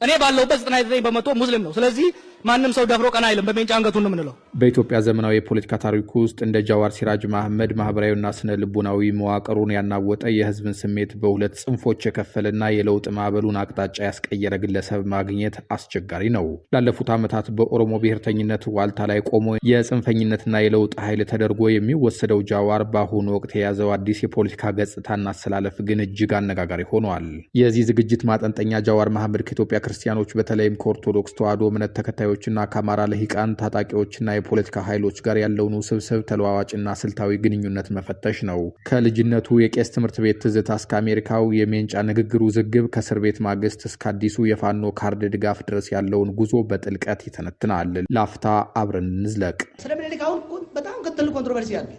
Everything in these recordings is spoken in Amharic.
እኔ ባለውበት 99% ሙስሊም ነው። ስለዚህ ማንም ሰው ደፍሮ ቀና አይልም። በሜንጫ አንገቱን ነው የምንለው። በኢትዮጵያ ዘመናዊ የፖለቲካ ታሪክ ውስጥ እንደ ጃዋር ሲራጅ መሐመድ ማህበራዊና ስነ ልቡናዊ መዋቅሩን ያናወጠ የህዝብን ስሜት በሁለት ጽንፎች የከፈለና የለውጥ ማዕበሉን አቅጣጫ ያስቀየረ ግለሰብ ማግኘት አስቸጋሪ ነው። ላለፉት ዓመታት በኦሮሞ ብሔርተኝነት ዋልታ ላይ ቆሞ የጽንፈኝነትና የለውጥ ኃይል ተደርጎ የሚወሰደው ጃዋር በአሁኑ ወቅት የያዘው አዲስ የፖለቲካ ገጽታና አሰላለፍ ግን እጅግ አነጋጋሪ ሆኗል። የዚህ ዝግጅት ማጠንጠኛ ጃዋር መሐመድ ከኢትዮጵያ ክርስቲያኖች በተለይም ከኦርቶዶክስ ተዋሕዶ እምነት ተከታዮችና ከአማራ ልሂቃን ታጣቂዎችና የፖለቲካ ኃይሎች ጋር ያለውን ውስብስብ ተለዋዋጭና ስልታዊ ግንኙነት መፈተሽ ነው። ከልጅነቱ የቄስ ትምህርት ቤት ትዝታ እስከ አሜሪካው የሜንጫ ንግግር ውዝግብ፣ ከእስር ቤት ማግስት እስከ አዲሱ የፋኖ ካርድ ድጋፍ ድረስ ያለውን ጉዞ በጥልቀት ይተነትናል። ላፍታ አብረን እንዝለቅ። ስለ ምኒልክ አሁን በጣም ትልቅ ኮንትሮቨርሲ አለ።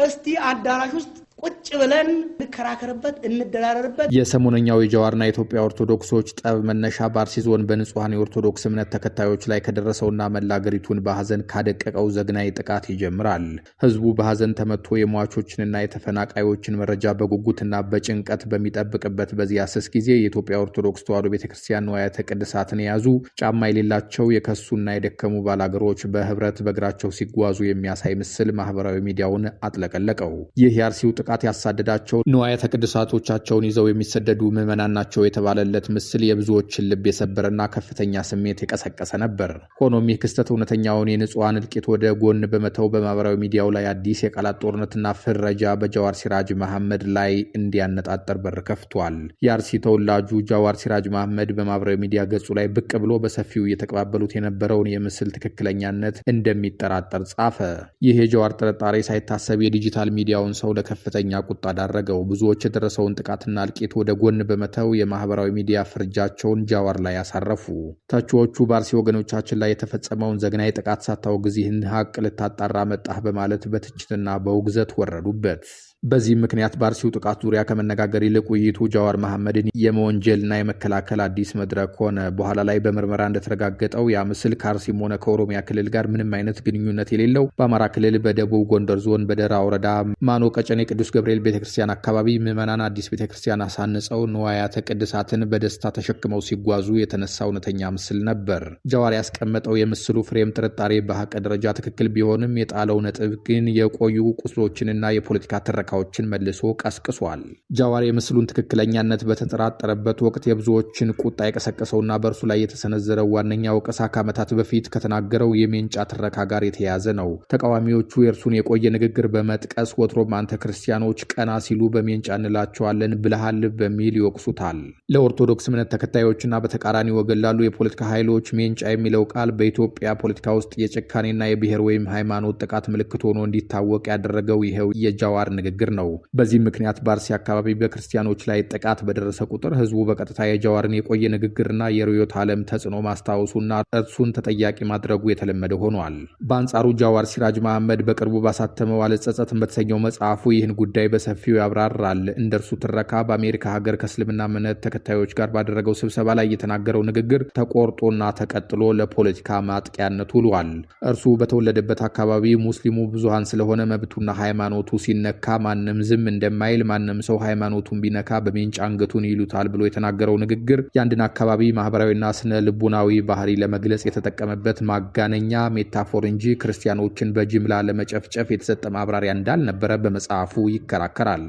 እስቲ አዳራሽ ውስጥ ቁጭ ብለን እንከራከርበት፣ እንደራረርበት። የሰሞነኛው የጃዋርና የኢትዮጵያ ኦርቶዶክሶች ጠብ መነሻ በአርሲ ዞን በንጹሐን የኦርቶዶክስ እምነት ተከታዮች ላይ ከደረሰውና መላ አገሪቱን በሐዘን ካደቀቀው ዘግናኝ ጥቃት ይጀምራል። ህዝቡ በሐዘን ተመቶ የሟቾችንና የተፈናቃዮችን መረጃ በጉጉትና በጭንቀት በሚጠብቅበት በዚህ አስስ ጊዜ የኢትዮጵያ ኦርቶዶክስ ተዋሕዶ ቤተክርስቲያን ንዋያተ ቅድሳትን የያዙ ጫማ የሌላቸው የከሱና የደከሙ ባላገሮች በህብረት በእግራቸው ሲጓዙ የሚያሳይ ምስል ማህበራዊ ሚዲያውን አጥለቀለቀው። ይህ የአርሲው ጥቃት ያሳደዳቸው ንዋያተ ቅድሳቶቻቸውን ይዘው የሚሰደዱ ምዕመናን ናቸው የተባለለት ምስል የብዙዎችን ልብ የሰበረና ከፍተኛ ስሜት የቀሰቀሰ ነበር። ሆኖም ይህ ክስተት እውነተኛውን የንጹሐን እልቂት ወደ ጎን በመተው በማህበራዊ ሚዲያው ላይ አዲስ የቃላት ጦርነትና ፍረጃ በጃዋር ሲራጅ መሐመድ ላይ እንዲያነጣጠር በር ከፍቷል። የአርሲ ተወላጁ ጃዋር ሲራጅ መሐመድ በማህበራዊ ሚዲያ ገጹ ላይ ብቅ ብሎ በሰፊው እየተቀባበሉት የነበረውን የምስል ትክክለኛነት እንደሚጠራጠር ጻፈ። ይህ የጃዋር ጥርጣሬ ሳይታሰብ የዲጂታል ሚዲያውን ሰው ለከፍተኛ ቁጣ ዳረገው። ብዙዎች የደረሰውን ጥቃትና እልቂት ወደ ጎን በመተው የማህበራዊ ሚዲያ ፍርጃቸውን ጃዋር ላይ ያሳረፉ። ተቺዎቹ በአርሲ ወገኖቻችን ላይ የተፈጸመውን ዘግናኝ ጥቃት ሳታወግዝ ይህን ሀቅ ልታጣራ መጣህ በማለት በትችትና በውግዘት ወረዱበት። በዚህ ምክንያት በአርሲው ጥቃት ዙሪያ ከመነጋገር ይልቅ ውይይቱ ጃዋር መሐመድን የመወንጀልና የመከላከል አዲስ መድረክ ሆነ። በኋላ ላይ በምርመራ እንደተረጋገጠው ያ ምስል ከአርሲም ሆነ ከኦሮሚያ ክልል ጋር ምንም አይነት ግንኙነት የሌለው በአማራ ክልል በደቡብ ጎንደር ዞን በደራ ወረዳ ማኖ ቀጨኔ ቅዱስ ገብርኤል ቤተክርስቲያን አካባቢ ምዕመናን አዲስ ቤተክርስቲያን አሳንጸው ንዋያተ ቅድሳትን በደስታ ተሸክመው ሲጓዙ የተነሳ እውነተኛ ምስል ነበር። ጃዋር ያስቀመጠው የምስሉ ፍሬም ጥርጣሬ በሀቅ ደረጃ ትክክል ቢሆንም የጣለው ነጥብ ግን የቆዩ ቁስሎችንና የፖለቲካ ትረካ ችን መልሶ ቀስቅሷል። ጃዋር የምስሉን ትክክለኛነት በተጠራጠረበት ወቅት የብዙዎችን ቁጣ የቀሰቀሰውና በእርሱ ላይ የተሰነዘረው ዋነኛ ወቀሳ ከዓመታት በፊት ከተናገረው የሜንጫ ትረካ ጋር የተያያዘ ነው። ተቃዋሚዎቹ የእርሱን የቆየ ንግግር በመጥቀስ ወትሮም አንተ ክርስቲያኖች ቀና ሲሉ በሜንጫ እንላቸዋለን ብለሃል በሚል ይወቅሱታል። ለኦርቶዶክስ እምነት ተከታዮችና በተቃራኒ ወገን ላሉ የፖለቲካ ኃይሎች ሜንጫ የሚለው ቃል በኢትዮጵያ ፖለቲካ ውስጥ የጭካኔና የብሔር ወይም ሃይማኖት ጥቃት ምልክት ሆኖ እንዲታወቅ ያደረገው ይኸው የጃዋር ንግግር ነው። በዚህ ምክንያት በአርሲ አካባቢ በክርስቲያኖች ላይ ጥቃት በደረሰ ቁጥር ህዝቡ በቀጥታ የጃዋርን የቆየ ንግግርና የርዕዮተ ዓለም ተጽዕኖ ማስታወሱና እርሱን ተጠያቂ ማድረጉ የተለመደ ሆኗል። በአንጻሩ ጃዋር ሲራጅ መሐመድ በቅርቡ ባሳተመው አልጸጸትም በተሰኘው መጽሐፉ ይህን ጉዳይ በሰፊው ያብራራል። እንደርሱ ትረካ በአሜሪካ ሀገር ከእስልምና እምነት ተከታዮች ጋር ባደረገው ስብሰባ ላይ የተናገረው ንግግር ተቆርጦና ተቀጥሎ ለፖለቲካ ማጥቂያነት ውሏል። እርሱ በተወለደበት አካባቢ ሙስሊሙ ብዙሃን ስለሆነ መብቱና ሃይማኖቱ ሲነካ ማንም ዝም እንደማይል፣ ማንም ሰው ሃይማኖቱን ቢነካ በሜንጫ አንገቱን ይሉታል ብሎ የተናገረው ንግግር የአንድን አካባቢ ማህበራዊና ስነ ልቡናዊ ባህሪ ለመግለጽ የተጠቀመበት ማጋነኛ ሜታፎር እንጂ ክርስቲያኖችን በጅምላ ለመጨፍጨፍ የተሰጠ ማብራሪያ እንዳልነበረ በመጽሐፉ ይከራከራል።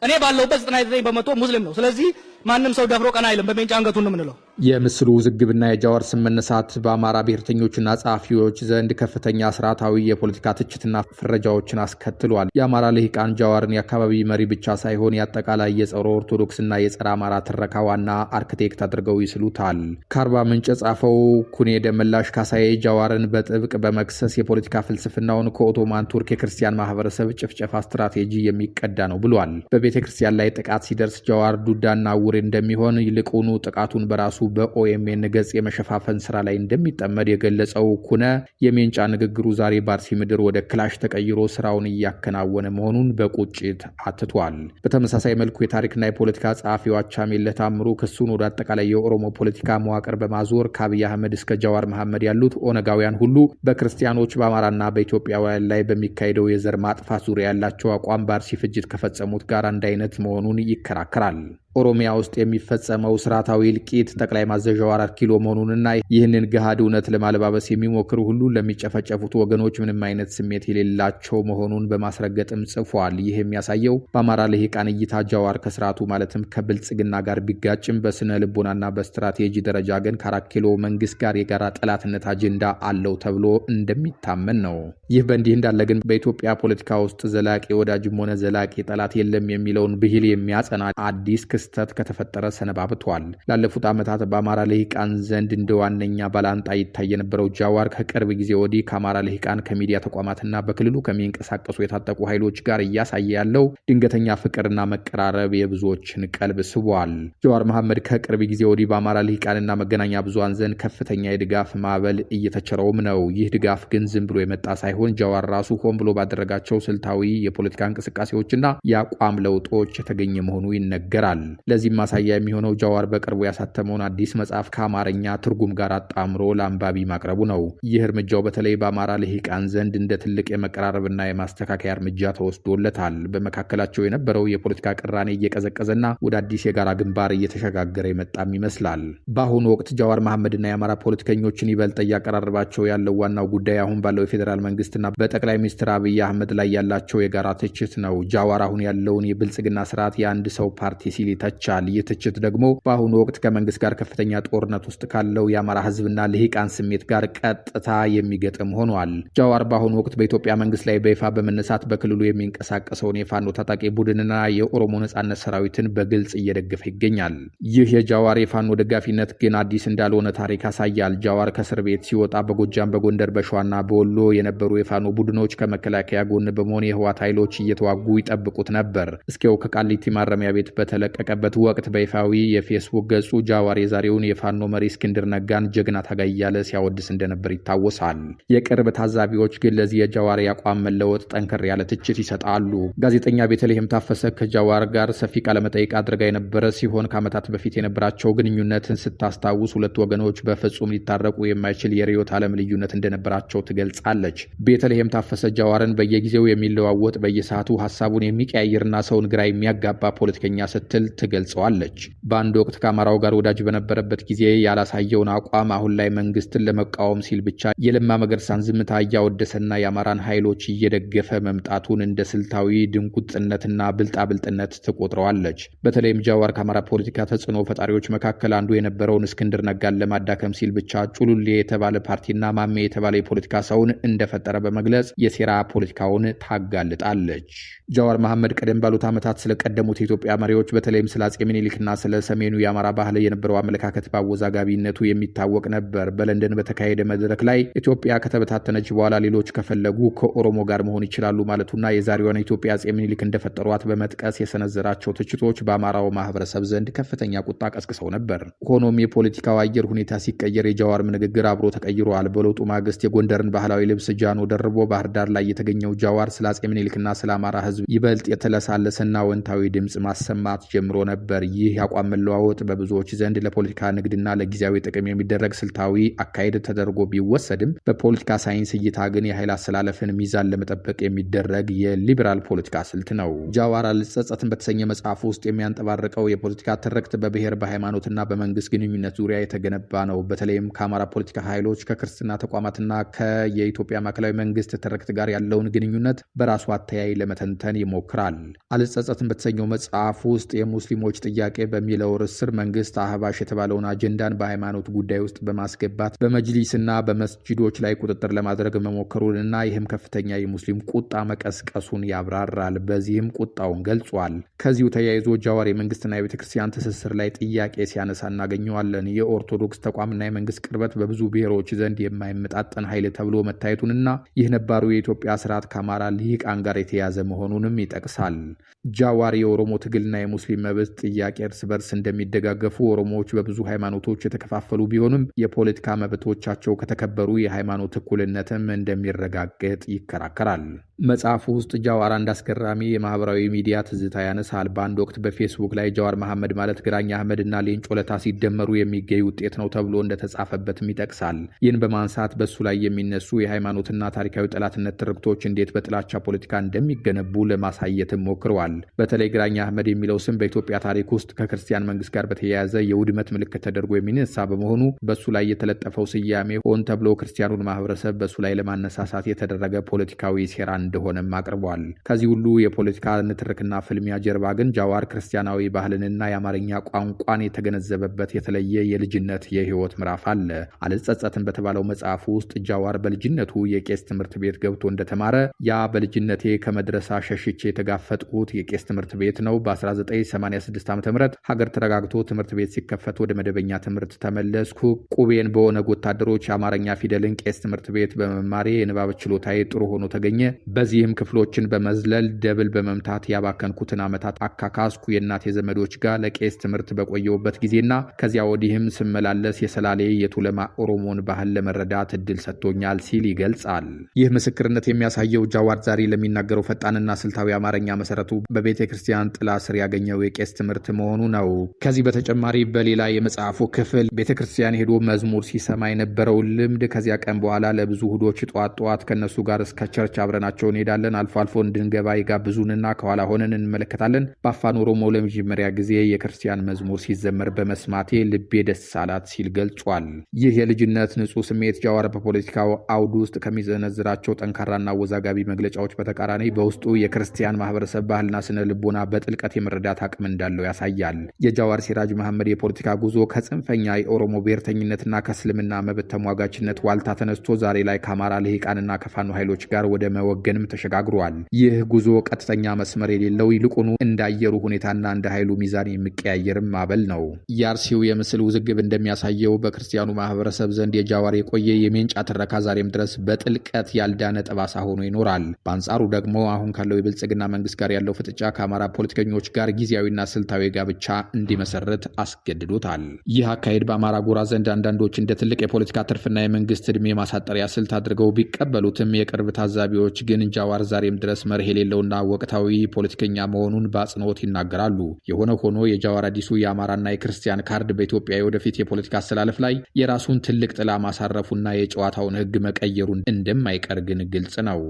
እኔ ባለውበት 99% ሙስሊም ነው። ስለዚህ ማንም ሰው ደፍሮ ቀና አይልም። በሜንጫ አንገቱን ነው የምንለው። የምስሉ ውዝግብና የጃዋር ስም መነሳት በአማራ ብሔርተኞችና ጸሐፊዎች ዘንድ ከፍተኛ ስርዓታዊ የፖለቲካ ትችትና ፍረጃዎችን አስከትሏል። የአማራ ልሂቃን ጃዋርን የአካባቢ መሪ ብቻ ሳይሆን የአጠቃላይ የጸረ ኦርቶዶክስና የጸረ አማራ ትረካ ዋና አርክቴክት አድርገው ይስሉታል። ከአርባ ምንጭ የጻፈው ኩኔ ደመላሽ ካሳዬ ጃዋርን በጥብቅ በመክሰስ የፖለቲካ ፍልስፍናውን ከኦቶማን ቱርክ የክርስቲያን ማህበረሰብ ጭፍጨፋ ስትራቴጂ የሚቀዳ ነው ብሏል። በቤተ ክርስቲያን ላይ ጥቃት ሲደርስ ጃዋር ዱዳና ውሬ እንደሚሆን ይልቁኑ ጥቃቱን በራሱ በኦኤምኤን ገጽ የመሸፋፈን ስራ ላይ እንደሚጠመድ የገለጸው ኩነ የሜንጫ ንግግሩ ዛሬ በአርሲ ምድር ወደ ክላሽ ተቀይሮ ስራውን እያከናወነ መሆኑን በቁጭት አትቷል። በተመሳሳይ መልኩ የታሪክና የፖለቲካ ጸሐፊው አቻምየለህ ታምሩ ክሱን ወደ አጠቃላይ የኦሮሞ ፖለቲካ መዋቅር በማዞር ከአብይ አህመድ እስከ ጃዋር መሐመድ ያሉት ኦነጋውያን ሁሉ በክርስቲያኖች በአማራና በኢትዮጵያውያን ላይ በሚካሄደው የዘር ማጥፋት ዙሪያ ያላቸው አቋም በአርሲ ፍጅት ከፈጸሙት ጋር አንድ አይነት መሆኑን ይከራከራል። ኦሮሚያ ውስጥ የሚፈጸመው ስርዓታዊ እልቂት ጠቅላይ ማዘዣው 4 ኪሎ መሆኑንና ይህንን ገሃድ እውነት ለማለባበስ የሚሞክሩ ሁሉ ለሚጨፈጨፉት ወገኖች ምንም አይነት ስሜት የሌላቸው መሆኑን በማስረገጥም ጽፏል። ይህ የሚያሳየው በአማራ ልሂቃን እይታ ጃዋር ከስርዓቱ ማለትም ከብልጽግና ጋር ቢጋጭም በስነ ልቦናና በስትራቴጂ ደረጃ ግን ከ4 ኪሎ መንግስት ጋር የጋራ ጠላትነት አጀንዳ አለው ተብሎ እንደሚታመን ነው። ይህ በእንዲህ እንዳለ ግን በኢትዮጵያ ፖለቲካ ውስጥ ዘላቂ ወዳጅም ሆነ ዘላቂ ጠላት የለም የሚለውን ብሂል የሚያጸና አዲስ ክስተት ከተፈጠረ ሰነባብቷል። ላለፉት ዓመታት በአማራ ልሂቃን ዘንድ እንደ ዋነኛ ባላንጣ ይታይ የነበረው ጃዋር ከቅርብ ጊዜ ወዲህ ከአማራ ልሂቃን ከሚዲያ ተቋማትና በክልሉ ከሚንቀሳቀሱ የታጠቁ ኃይሎች ጋር እያሳየ ያለው ድንገተኛ ፍቅርና መቀራረብ የብዙዎችን ቀልብ ስቧል። ጃዋር መሐመድ ከቅርብ ጊዜ ወዲህ በአማራ ልሂቃንና መገናኛ ብዙሃን ዘንድ ከፍተኛ የድጋፍ ማዕበል እየተቸረውም ነው። ይህ ድጋፍ ግን ዝም ብሎ የመጣ ሳይሆን ጃዋር ራሱ ሆን ብሎ ባደረጋቸው ስልታዊ የፖለቲካ እንቅስቃሴዎችና የአቋም ለውጦች የተገኘ መሆኑ ይነገራል። ለዚህም ማሳያ የሚሆነው ጃዋር በቅርቡ ያሳተመውን አዲስ መጽሐፍ ከአማርኛ ትርጉም ጋር አጣምሮ ለአንባቢ ማቅረቡ ነው። ይህ እርምጃው በተለይ በአማራ ልሂቃን ዘንድ እንደ ትልቅ የመቀራረብና የማስተካከያ እርምጃ ተወስዶለታል። በመካከላቸው የነበረው የፖለቲካ ቅራኔ እየቀዘቀዘና ወደ አዲስ የጋራ ግንባር እየተሸጋገረ የመጣም ይመስላል። በአሁኑ ወቅት ጃዋር መሐመድና የአማራ ፖለቲከኞችን ይበልጥ እያቀራረባቸው ያለው ዋናው ጉዳይ አሁን ባለው የፌዴራል መንግስትና በጠቅላይ ሚኒስትር አብይ አህመድ ላይ ያላቸው የጋራ ትችት ነው። ጃዋር አሁን ያለውን የብልጽግና ስርዓት የአንድ ሰው ፓርቲ ሲል ይተቻል። ይህ ትችት ደግሞ በአሁኑ ወቅት ከመንግስት ጋር ከፍተኛ ጦርነት ውስጥ ካለው የአማራ ህዝብና ልሂቃን ስሜት ጋር ቀጥታ የሚገጥም ሆኗል። ጃዋር በአሁኑ ወቅት በኢትዮጵያ መንግስት ላይ በይፋ በመነሳት በክልሉ የሚንቀሳቀሰውን የፋኖ ታጣቂ ቡድንና የኦሮሞ ነጻነት ሰራዊትን በግልጽ እየደገፈ ይገኛል። ይህ የጃዋር የፋኖ ደጋፊነት ግን አዲስ እንዳልሆነ ታሪክ ያሳያል። ጃዋር ከእስር ቤት ሲወጣ በጎጃም፣ በጎንደር፣ በሸዋና በወሎ የነበሩ የፋኖ ቡድኖች ከመከላከያ ጎን በመሆን የህወሓት ኃይሎች እየተዋጉ ይጠብቁት ነበር። እስኪው ከቃሊቲ ማረሚያ ቤት በተለቀቀበት ወቅት በይፋዊ የፌስቡክ ገጹ ጃዋር የዛሬውን የፋኖ መሪ እስክንድር ነጋን ጀግና ታጋይ እያለ ሲያወድስ እንደነበር ይታወሳል። የቅርብ ታዛቢዎች ግን ለዚህ የጃዋር የአቋም መለወጥ ጠንከር ያለ ትችት ይሰጣሉ። ጋዜጠኛ ቤተልሔም ታፈሰ ከጃዋር ጋር ሰፊ ቃለመጠይቅ አድርጋ የነበረ ሲሆን ከዓመታት በፊት የነበራቸው ግንኙነትን ስታስታውስ ሁለቱ ወገኖች በፍጹም ሊታረቁ የማይችል የርዕዮተ ዓለም ልዩነት እንደነበራቸው ትገልጻለች። ቤተልሔም ታፈሰ ጃዋርን በየጊዜው የሚለዋወጥ በየሰዓቱ ሀሳቡን የሚቀያየርና ሰውን ግራ የሚያጋባ ፖለቲከኛ ስትል ትገልጸዋለች። በአንድ ወቅት ከአማራው ጋር ወዳጅ በነበረበት ጊዜ ያላሳየውን አቋም አሁን ላይ መንግስትን ለመቃወም ሲል ብቻ የለማ መገርሳን ዝምታ እያወደሰና የአማራን ኃይሎች እየደገፈ መምጣቱን እንደ ስልታዊ ድንቁጥነትና ብልጣብልጥነት ትቆጥረዋለች። በተለይም ጃዋር ከአማራ ፖለቲካ ተጽዕኖ ፈጣሪዎች መካከል አንዱ የነበረውን እስክንድር ነጋን ለማዳከም ሲል ብቻ ጩሉሌ የተባለ ፓርቲና ማሜ የተባለ የፖለቲካ ሰውን እንደፈጠረ በመግለጽ የሴራ ፖለቲካውን ታጋልጣለች። ጃዋር መሐመድ ቀደም ባሉት ዓመታት ስለቀደሙት የኢትዮጵያ መሪዎች በተለይም ስለ አፄ ምኒልክና ስለ ሰሜኑ የአማራ ባህል የነበረው አመለካከት በአወዛጋቢነቱ የሚታወቅ ነበር። በለንደን በተካሄደ መድረክ ላይ ኢትዮጵያ ከተበታተነች በኋላ ሌሎች ከፈለጉ ከኦሮሞ ጋር መሆን ይችላሉ ማለቱና የዛሬዋን ኢትዮጵያ አፄ ምኒልክ እንደፈጠሯት በመጥቀስ የሰነዘራቸው ትችቶች በአማራው ማህበረሰብ ዘንድ ከፍተኛ ቁጣ ቀስቅሰው ነበር። ሆኖም የፖለቲካው አየር ሁኔታ ሲቀየር የጃዋርም ንግግር አብሮ ተቀይሯል። በለውጡ ማግስት የጎንደርን ባህላዊ ልብስ ጃኖ ደርቦ ባህር ዳር ላይ የተገኘው ጃዋር ስለ አፄ ምኒልክና ስለ አማራ ህዝብ ይበልጥ የተለሳለሰና አዎንታዊ ድምጽ ማሰማት ጀምሮ ነበር። ይህ የአቋም መለዋወጥ በብዙዎች ዘንድ ለፖለቲካ ንግድና ለጊዜያዊ ጥቅም የሚደረግ ስልታዊ አካሄድ ተደርጎ ቢወሰድም በፖለቲካ ሳይንስ እይታ ግን የኃይል አሰላለፍን ሚዛን ለመጠበቅ የሚደረግ የሊበራል ፖለቲካ ስልት ነው። ጃዋር አልጸጸትም በተሰኘ መጽሐፍ ውስጥ የሚያንጠባርቀው የፖለቲካ ትርክት በብሔር በሃይማኖትና በመንግስት ግንኙነት ዙሪያ የተገነባ ነው። በተለይም ከአማራ ፖለቲካ ኃይሎች ከክርስትና ተቋማትና ከየኢትዮጵያ ማዕከላዊ መንግስት ትርክት ጋር ያለውን ግንኙነት በራሱ አተያይ ለመተንተን ይሞክራል። አልጸጸትም በተሰኘው መጽሐፍ ውስጥ የሙስሊሞች ጥያቄ በሚለው ርዕስ ስር መንግስት አህባሽ የተባለውን አጀንዳን በሃይማኖት ጉዳይ ውስጥ በማስገባት በመጅሊስና በመስጂዶች ላይ ቁጥጥር ለማድረግ መሞከሩንና ይህም ከፍተኛ የሙስሊም ቁጣ መቀስቀሱን ያብራራል። በዚህም ቁጣውን ገልጿል። ከዚሁ ተያይዞ ጃዋር የመንግስትና የቤተክርስቲያን ትስስር ላይ ጥያቄ ሲያነሳ እናገኘዋለን። የኦርቶዶክስ ተቋምና የመንግስት ቅርበት በብዙ ብሔሮች ዘንድ የማይመጣጠን ኃይል ተብሎ መታየቱንና ይህ ነባሩ የኢትዮጵያ ስርዓት ከአማራ ልሂቃን ጋር የተያዘ መሆኑንም ይጠቅሳል። ጃዋር የኦሮሞ ትግልና የሙስሊም መብት ጥያቄ እርስ በርስ እንደሚደጋገፉ፣ ኦሮሞዎች በብዙ ሃይማኖቶች የተከፋፈሉ ቢሆንም የፖለቲካ መብቶቻቸው ከተከበሩ የሃይማኖት እኩልነትም እንደሚረጋገጥ ይከራከራል። መጽሐፉ ውስጥ ጃዋር አንድ አስገራሚ የማህበራዊ ሚዲያ ትዝታ ያነሳል። በአንድ ወቅት በፌስቡክ ላይ ጃዋር መሐመድ ማለት ግራኝ አህመድና ሌንጮ ለታ ሲደመሩ የሚገኝ ውጤት ነው ተብሎ እንደተጻፈበትም ይጠቅሳል። ይህን በማንሳት በሱ ላይ የሚነሱ የሃይማኖትና ታሪካዊ ጠላትነት ትርክቶች እንዴት በጥላቻ ፖለቲካ እንደሚገነቡ ለማሳየትም ሞክረዋል። በተለይ ግራኝ አህመድ የሚለው ስም በኢትዮጵያ በኢትዮጵያ ታሪክ ውስጥ ከክርስቲያን መንግስት ጋር በተያያዘ የውድመት ምልክት ተደርጎ የሚነሳ በመሆኑ በሱ ላይ የተለጠፈው ስያሜ ሆን ተብሎ ክርስቲያኑን ማህበረሰብ በሱ ላይ ለማነሳሳት የተደረገ ፖለቲካዊ ሴራ እንደሆነም አቅርቧል። ከዚህ ሁሉ የፖለቲካ ንትርክና ፍልሚያ ጀርባ ግን ጃዋር ክርስቲያናዊ ባህልንና የአማርኛ ቋንቋን የተገነዘበበት የተለየ የልጅነት የህይወት ምዕራፍ አለ። አልጸጸትም በተባለው መጽሐፉ ውስጥ ጃዋር በልጅነቱ የቄስ ትምህርት ቤት ገብቶ እንደተማረ ያ በልጅነቴ ከመድረሳ ሸሽቼ የተጋፈጥኩት የቄስ ትምህርት ቤት ነው። በ1986 ዓ.ም ሀገር ተረጋግቶ ትምህርት ቤት ሲከፈት ወደ መደበኛ ትምህርት ተመለስኩ። ቁቤን በኦነግ ወታደሮች የአማርኛ ፊደልን ቄስ ትምህርት ቤት በመማሬ የንባብ ችሎታዬ ጥሩ ሆኖ ተገኘ። በዚህም ክፍሎችን በመዝለል ደብል በመምታት ያባከንኩትን ዓመታት አካካስኩ። የእናቴ ዘመዶች ጋር ለቄስ ትምህርት በቆየውበት ጊዜና ከዚያ ወዲህም ስመላለስ የሰላሌ የቱለማ ኦሮሞን ባህል ለመረዳት እድል ሰጥቶኛል ሲል ይገልጻል። ይህ ምስክርነት የሚያሳየው ጃዋር ዛሬ ለሚናገረው ፈጣንና ስልታዊ አማርኛ መሰረቱ በቤተ ክርስቲያን ጥላ ስር ያገኘው የቄስ ትምህርት መሆኑ ነው። ከዚህ በተጨማሪ በሌላ የመጽሐፉ ክፍል ቤተ ክርስቲያን ሄዶ መዝሙር ሲሰማ የነበረው ልምድ ከዚያ ቀን በኋላ ለብዙ እሁዶች ጠዋት ከነሱ ጋር እስከ ቸርች አብረናቸው እንሄዳለን። አልፎ አልፎ እንድንገባ ይጋብዙንና ከኋላ ሆነን እንመለከታለን። በአፋን ኦሮሞ ለመጀመሪያ ጊዜ የክርስቲያን መዝሙር ሲዘመር በመስማቴ ልቤ ደስ አላት ሲል ገልጿል። ይህ የልጅነት ንጹህ ስሜት ጃዋር በፖለቲካው አውድ ውስጥ ከሚዘነዝራቸው ጠንካራና አወዛጋቢ መግለጫዎች በተቃራኒ በውስጡ የክርስቲያን ማህበረሰብ ባህልና ስነ ልቦና በጥልቀት የመረዳት አቅም እንዳለው ያሳያል። የጃዋር ሲራጅ መሐመድ የፖለቲካ ጉዞ ከጽንፈኛ የኦሮሞ ብሔርተኝነትና ከእስልምና መብት ተሟጋችነት ዋልታ ተነስቶ ዛሬ ላይ ከአማራ ልሂቃንና ከፋኖ ኃይሎች ጋር ወደ መወገንም ተሸጋግሯል። ይህ ጉዞ ቀጥተኛ መስመር የሌለው ይልቁኑ እንዳየሩ ሁኔታና እንደ ኃይሉ ሚዛን የሚቀያየርም ማዕበል ነው። የአርሲው የምስል ውዝግብ እንደሚያሳየው በክርስቲያኑ ማህበረሰብ ዘንድ የጃዋር የቆየ የሜንጫ ትረካ ዛሬም ድረስ በጥልቀት ያልዳነ ጠባሳ ሆኖ ይኖራል። በአንጻሩ ደግሞ አሁን ካለው የብልጽግና መንግስት ጋር ያለው ፍጥጫ ከአማራ ፖለቲከኞች ጋር ጊዜያዊና ስልታዊ ጋብቻ እንዲመሰርት አስገድዶታል። ይህ አካሄድ በአማራ ጎራ ዘንድ አንዳንዶች እንደ ትልቅ የፖለቲካ ትርፍና የመንግስት ዕድሜ ማሳጠሪያ ስልት አድርገው ቢቀበሉትም የቅርብ ታዛቢዎች ግን ጃዋር ዛሬም ድረስ መርህ የሌለውና ወቅታዊ ፖለቲከኛ መሆኑን በአጽንኦት ይናገራሉ። የሆነ ሆኖ የጃዋር አዲሱ የአማራና የክርስቲያን ካርድ በኢትዮጵያ የወደፊት የፖለቲካ አስተላለፍ ላይ የራሱን ትልቅ ጥላ ማሳረፉና የጨዋታውን ህግ መቀየሩን እንደማይቀር ግን ግልጽ ነው።